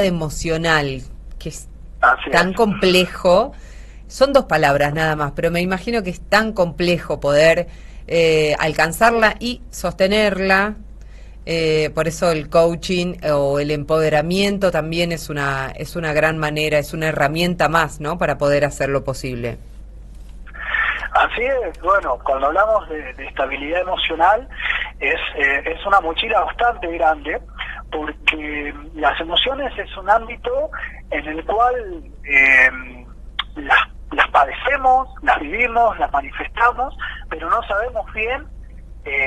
emocional, que es Así tan es. complejo. Son dos palabras nada más, pero me imagino que es tan complejo poder alcanzarla y sostenerla. Por eso el coaching o el empoderamiento también es una gran manera, es una herramienta más, ¿no? Para poder hacerlo posible. Así es, bueno, cuando hablamos de estabilidad emocional, es una mochila bastante grande, porque las emociones es un ámbito en el cual las padecemos, las vivimos, las manifestamos, pero no sabemos bien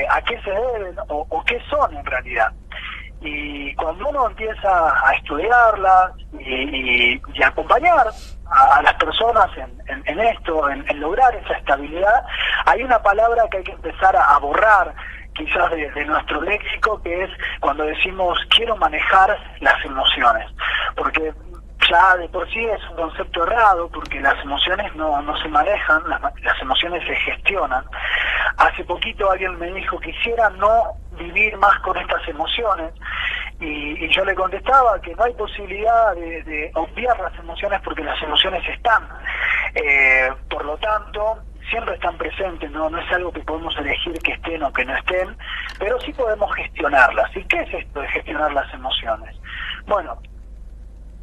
a qué se deben o qué son en realidad. Y cuando uno empieza a estudiarlas y acompañar a las personas en esto, en lograr esa estabilidad, hay una palabra que hay que empezar a borrar quizás de nuestro léxico, que es cuando decimos quiero manejar las emociones, porque ya de por sí es un concepto errado, porque las emociones no se manejan, las emociones se gestionan. Hace poquito alguien me dijo, quisiera no vivir más con estas emociones, y yo le contestaba que no hay posibilidad de obviar las emociones, porque las emociones están. Por lo tanto, siempre están presentes, no es algo que podemos elegir que estén o que no estén, pero sí podemos gestionarlas. ¿Y qué es esto de gestionar las emociones? Bueno,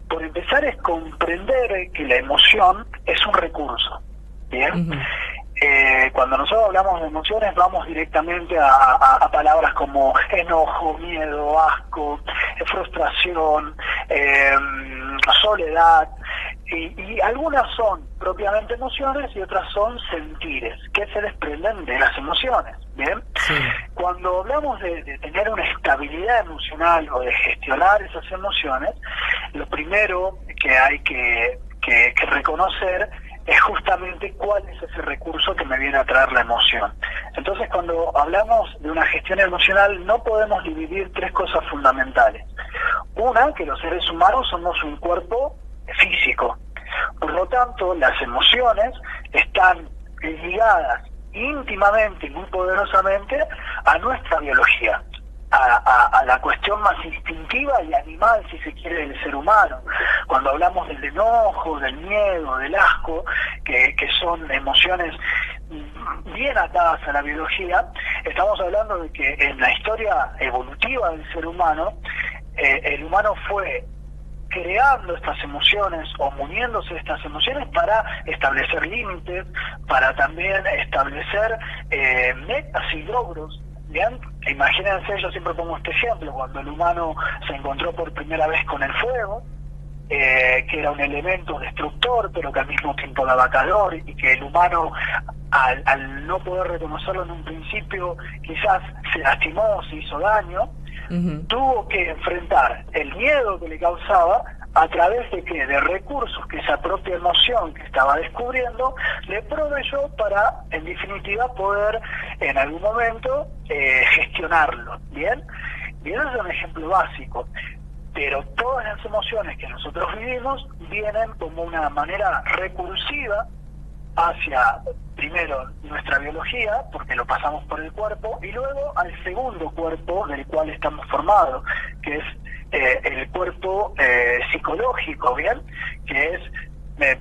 por empezar es comprender que la emoción es un recurso, ¿bien? Ujú. Cuando nosotros hablamos de emociones vamos directamente a palabras como enojo, miedo, asco, frustración, soledad, y algunas son propiamente emociones y otras son sentires que se desprenden de las emociones, ¿bien? Sí. Cuando hablamos de tener una estabilidad emocional o de gestionar esas emociones, lo primero que hay que reconocer es justamente cuál es ese recurso que me viene a traer la emoción. Entonces, cuando hablamos de una gestión emocional, no podemos dividir tres cosas fundamentales. Una, que los seres humanos somos un cuerpo físico. Por lo tanto, las emociones están ligadas íntimamente y muy poderosamente a nuestra biología, a la cuestión más instintiva y animal, si se quiere, del ser humano. Cuando hablamos del enojo, del miedo, del asco, que son emociones bien atadas a la biología, estamos hablando de que en la historia evolutiva del ser humano, el humano fue creando estas emociones o muniéndose de estas emociones para establecer límites, para también establecer metas y logros. Bien, imagínense, yo siempre pongo este ejemplo, cuando el humano se encontró por primera vez con el fuego, que era un elemento destructor, pero que al mismo tiempo daba calor, y que el humano, al no poder reconocerlo en un principio, quizás se lastimó, se hizo daño. Ujú. Tuvo que enfrentar el miedo que le causaba a través de que de recursos que esa propia emoción que estaba descubriendo le proveyó para, en definitiva, poder en algún momento gestionarlo. Bien, y ese es un ejemplo básico. Pero todas las emociones que nosotros vivimos vienen como una manera recursiva hacia, primero, nuestra biología, porque lo pasamos por el cuerpo, y luego al segundo cuerpo del cual estamos formados, que es el cuerpo psicológico, ¿bien? Que es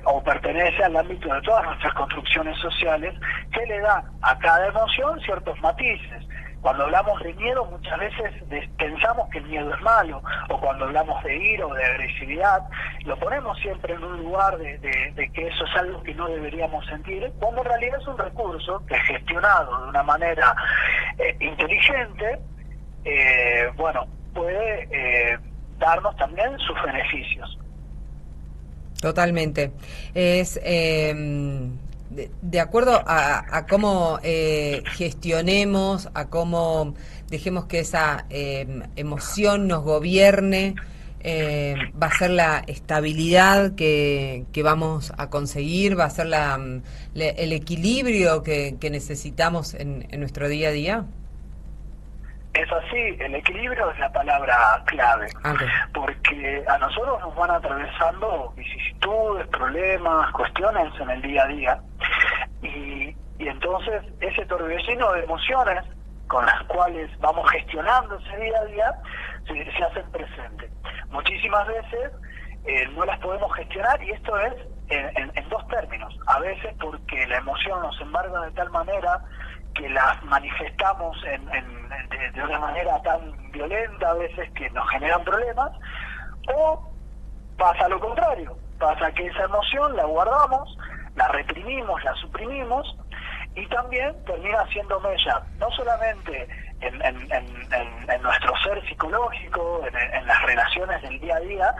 o pertenece al ámbito de todas nuestras construcciones sociales, que le dan a cada emoción ciertos matices. Cuando hablamos de miedo, muchas veces pensamos que el miedo es malo, o cuando hablamos de ira o de agresividad, lo ponemos siempre en un lugar de que eso es algo que no deberíamos sentir, cuando en realidad es un recurso que, gestionado de una manera inteligente, bueno, puede darnos también sus beneficios. Totalmente. Es de acuerdo a cómo gestionemos, a cómo dejemos que esa emoción nos gobierne, va a ser la estabilidad que vamos a conseguir, va a ser el equilibrio que necesitamos en nuestro día a día. Es así, el equilibrio es la palabra clave, Okay. porque a nosotros nos van atravesando vicisitudes, problemas, cuestiones en el día a día, y entonces ese torbellino de emociones con las cuales vamos gestionando ese día a día se hacen presentes. muchísimas veces no las podemos gestionar, y esto es en dos términos. A veces porque la emoción nos embarga de tal manera que las manifestamos de una manera tan violenta, a veces que nos generan problemas, o pasa lo contrario, pasa que esa emoción la guardamos, la reprimimos, la suprimimos, y también termina haciendo mella, no solamente en nuestro ser psicológico, en las relaciones del día a día,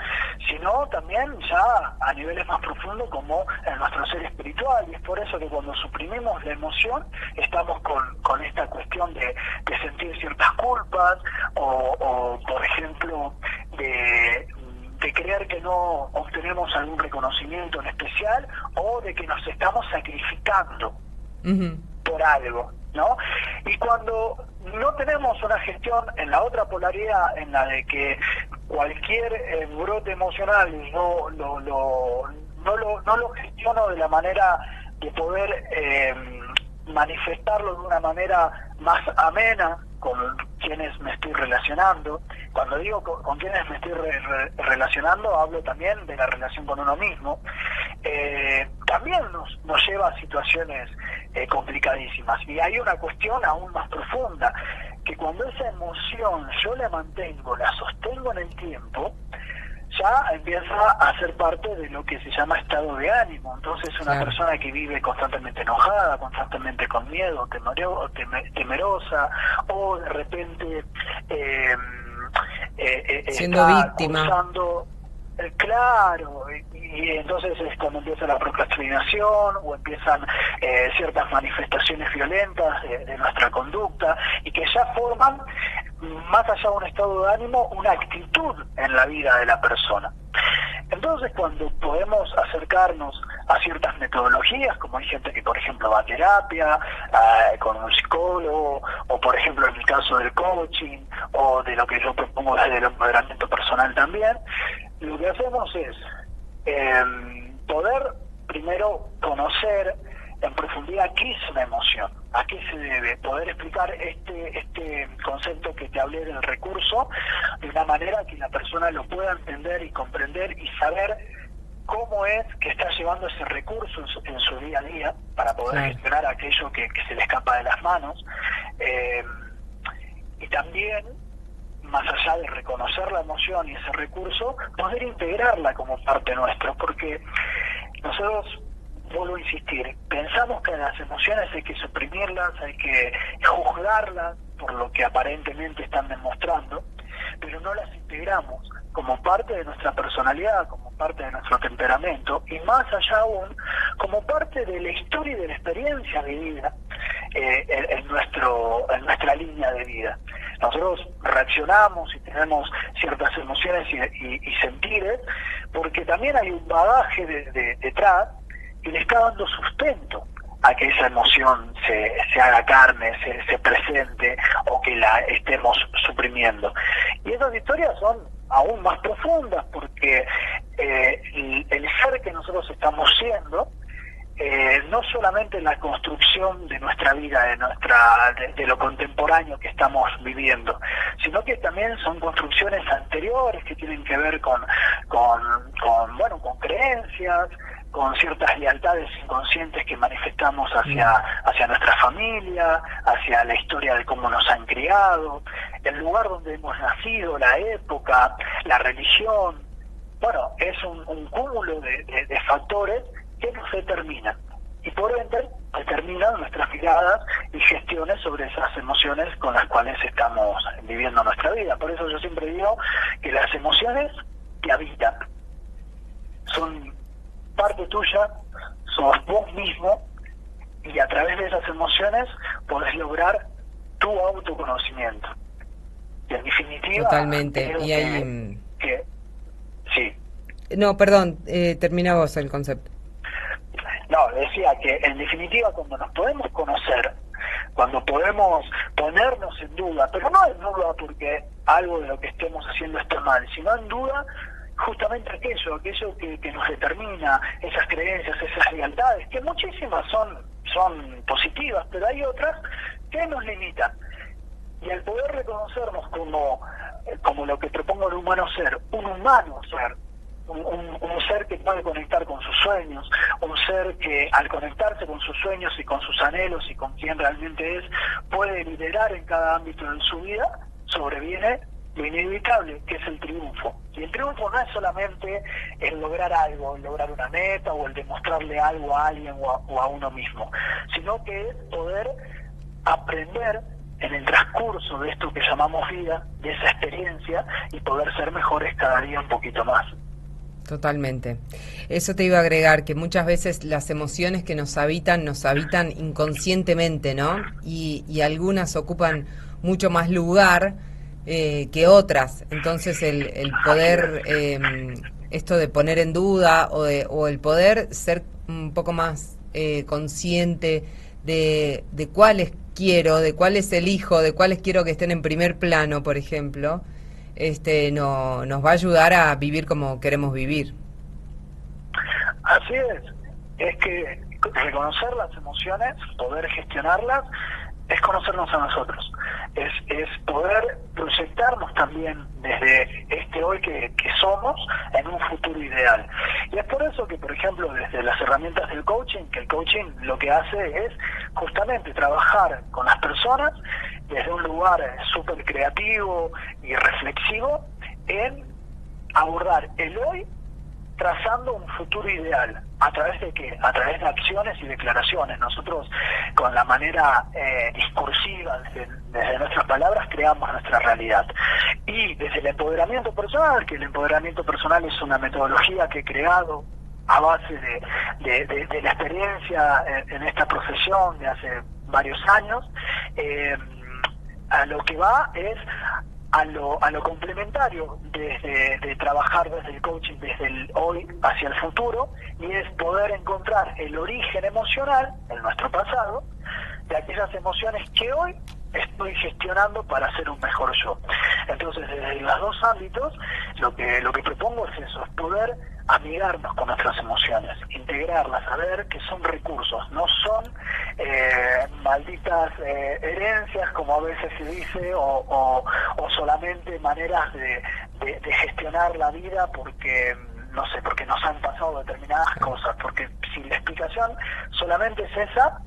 sino también ya a niveles más profundos como en nuestro ser espiritual. Y es por eso que cuando suprimimos la emoción estamos con esta cuestión de sentir ciertas culpas, o por ejemplo de creer que no obtenemos algún reconocimiento en especial, o de que nos estamos sacrificando por algo, ¿no? Y cuando no tenemos una gestión en la otra polaridad, en la de que cualquier brote emocional no lo gestiono de la manera de poder manifestarlo de una manera más amena con quienes me estoy relacionando. Cuando digo con quienes me estoy relacionando, hablo también de la relación con uno mismo. También nos lleva a situaciones complicadísimas. Y hay una cuestión aún más profunda, que cuando esa emoción yo la mantengo, la sostengo en el tiempo, ya empieza a ser parte de lo que se llama estado de ánimo. Entonces una persona que vive constantemente enojada, constantemente con miedo, temerosa, o de repente siendo víctima. Causando, claro, y entonces es cuando empieza la procrastinación, o empiezan ciertas manifestaciones violentas de nuestra conducta, y que ya forman, más allá de un estado de ánimo, una actitud en la vida de la persona. Entonces, cuando podemos acercarnos a ciertas metodologías, como hay gente que, por ejemplo, va a terapia con un psicólogo, o por ejemplo en el caso del coaching, o de lo que yo propongo desde el empoderamiento personal también, lo que hacemos es poder primero conocer en profundidad qué es una emoción, a qué se debe, poder explicar este concepto que te hablé del recurso de una manera que la persona lo pueda entender y comprender, y saber cómo es que está llevando ese recurso en su día a día para poder gestionar aquello que se le escapa de las manos. Y también, más allá de reconocer la emoción y ese recurso, poder integrarla como parte nuestra, porque nosotros, vuelvo a insistir, pensamos que las emociones hay que suprimirlas, hay que juzgarlas por lo que aparentemente están demostrando, pero no las integramos como parte de nuestra personalidad, como parte de nuestro temperamento, y más allá aún, como parte de la historia y de la experiencia vivida en nuestra línea de vida. Nosotros reaccionamos y tenemos ciertas emociones y sentires porque también hay un bagaje detrás que le está dando sustento a que esa emoción se haga carne, se presente, o que la estemos suprimiendo. Y esas historias son aún más profundas, porque el ser que nosotros estamos siendo, no solamente la construcción de nuestra vida, de lo contemporáneo que estamos viviendo, sino que también son construcciones anteriores que tienen que ver con creencias, con ciertas lealtades inconscientes que manifestamos hacia nuestra familia, hacia la historia de cómo nos han criado, el lugar donde hemos nacido, la época, la religión. Bueno, es un cúmulo de factores que nos determinan, y por ende determinan nuestras miradas y gestiones sobre esas emociones con las cuales estamos viviendo nuestra vida. Por eso yo siempre digo que las emociones te habitan, son parte tuya, sos vos mismo, y a través de esas emociones podés lograr tu autoconocimiento. Y en definitiva, totalmente. Y ahí sí. No, perdón, termina vos el concepto. No, decía que en definitiva, cuando nos podemos conocer, cuando podemos ponernos en duda, pero no en duda porque algo de lo que estemos haciendo está mal, sino en duda justamente aquello que nos determina, esas creencias, esas lealtades, que muchísimas son positivas, pero hay otras que nos limitan. Y al poder reconocernos como como lo que propongo el humano ser, un humano ser, un ser que puede conectar con sus sueños, un ser que al conectarse con sus sueños y con sus anhelos y con quien realmente es, puede liderar en cada ámbito de su vida, sobreviene lo inevitable, que es el triunfo. Y el triunfo no es solamente el lograr algo, el lograr una meta o el demostrarle algo a alguien o a uno mismo, sino que es poder aprender en el transcurso de esto que llamamos vida, de esa experiencia, y poder ser mejores cada día un poquito más. Totalmente. Eso te iba a agregar, que muchas veces las emociones que nos habitan inconscientemente, ¿no? Y algunas ocupan mucho más lugar que otras. Entonces el poder, esto de poner en duda o el poder ser un poco más consciente de cuáles quiero, de cuáles elijo, de cuáles quiero que estén en primer plano, por ejemplo, nos va a ayudar a vivir como queremos vivir. Así es que reconocer las emociones, poder gestionarlas, es conocernos a nosotros, es poder proyectarnos también desde este hoy que somos en un futuro ideal. Y es por eso que, por ejemplo, desde las herramientas del coaching, que el coaching lo que hace es justamente trabajar con las personas desde un lugar súper creativo y reflexivo en abordar el hoy trazando un futuro ideal. ¿A través de qué? A través de acciones y declaraciones. Nosotros, con la manera discursiva, desde nuestras palabras, creamos nuestra realidad. Y desde el empoderamiento personal, que el empoderamiento personal es una metodología que he creado a base de la experiencia en esta profesión de hace varios años, a lo que va es a lo complementario de trabajar desde el coaching, desde el hoy hacia el futuro, y es poder encontrar el origen emocional en nuestro pasado de aquellas emociones que hoy estoy gestionando para ser un mejor yo. Entonces, desde los dos ámbitos, lo que propongo es eso, es poder amigarnos con nuestras emociones, integrarlas, saber que son recursos, no son malditas herencias, como a veces se dice, o solamente maneras de gestionar la vida porque no sé, porque nos han pasado determinadas cosas, porque si la explicación solamente es esa,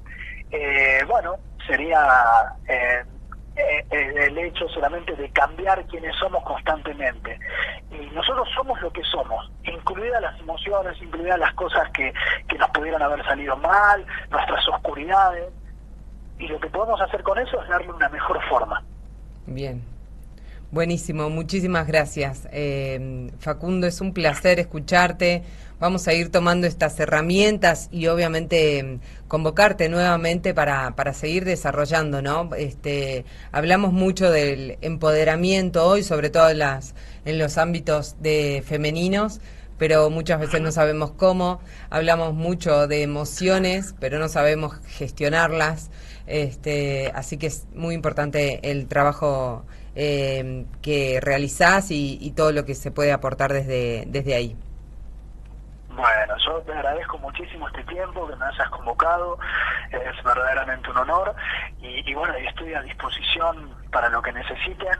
bueno, sería el hecho solamente de cambiar quienes somos constantemente. Y nosotros somos lo que somos, incluidas las emociones, incluidas las cosas que nos pudieran haber salido mal, nuestras oscuridades, y lo que podemos hacer con eso es darle una mejor forma. Bien. Buenísimo, muchísimas gracias. Facundo, es un placer escucharte. Vamos a ir tomando estas herramientas y obviamente convocarte nuevamente para seguir desarrollando, ¿no? Hablamos mucho del empoderamiento hoy, sobre todo en los ámbitos de femeninos, pero muchas veces no sabemos cómo. Hablamos mucho de emociones, pero no sabemos gestionarlas. Así que es muy importante el trabajo que realizás y todo lo que se puede aportar desde ahí. Bueno, yo te agradezco muchísimo este tiempo que me hayas convocado, es verdaderamente un honor y bueno, y estoy a disposición para lo que necesiten.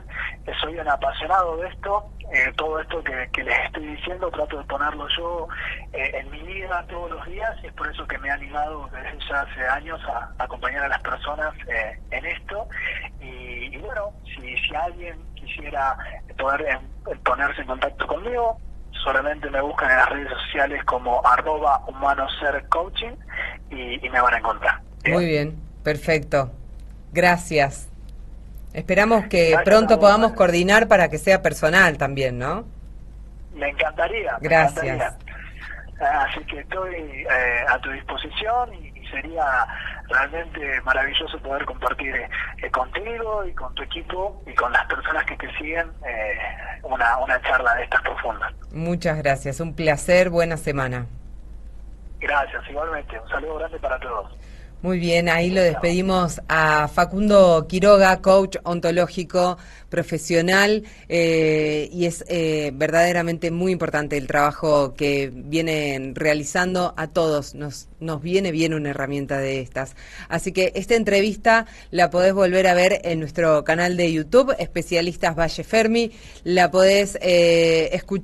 Soy un apasionado de esto, todo esto que les estoy diciendo trato de ponerlo yo en mi vida todos los días, y es por eso que me he animado desde ya hace años a acompañar a las personas en esto. Y bueno, si alguien quisiera poder ponerse en contacto conmigo, solamente me buscan en las redes sociales como @humanosercoaching y me van a encontrar. Muy bien, perfecto. Gracias. Esperamos que pronto podamos coordinar para que sea personal también, ¿no? Me encantaría. Gracias. Me encantaría. Así que estoy a tu disposición y sería realmente maravilloso poder compartir contigo y con tu equipo y con las personas que te siguen una charla de estas profundas. Muchas gracias, un placer, buena semana. Gracias, igualmente. Un saludo grande para todos. Muy bien, ahí lo despedimos a Facundo Quiroga, coach ontológico profesional, y es verdaderamente muy importante el trabajo que vienen realizando. A todos nos viene bien una herramienta de estas. Así que esta entrevista la podés volver a ver en nuestro canal de YouTube, Especialistas Valle Fermi, la podés escuchar